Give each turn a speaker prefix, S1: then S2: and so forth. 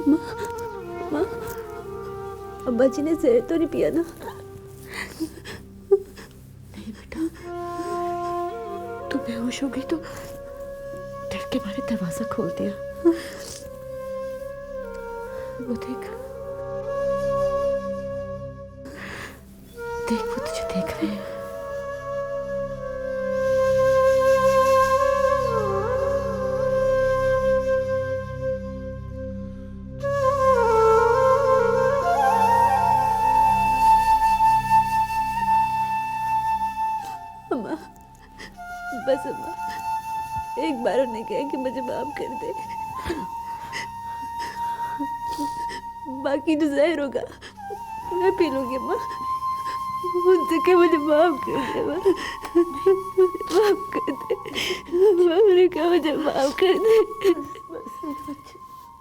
S1: माँ, अब्बा जी ने जहर तो नहीं पिया ना?
S2: नहीं बेटा, तू बेहोश हो गई तो डर के मारे दरवाजा खोल दिया। वो देख देख, वो तुझे देख रहे हैं।
S1: अम्मा, बस अम्मा, एक बार उन्हें कहा कि मुझे माफ कर दे, बाकी जो जहर होगा मैं पी लूंगी अम्मा। उनसे क्या मुझे माफ कर दे अम्मा, माफ कर दे, उन्हें कहा मुझे माफ कर दे।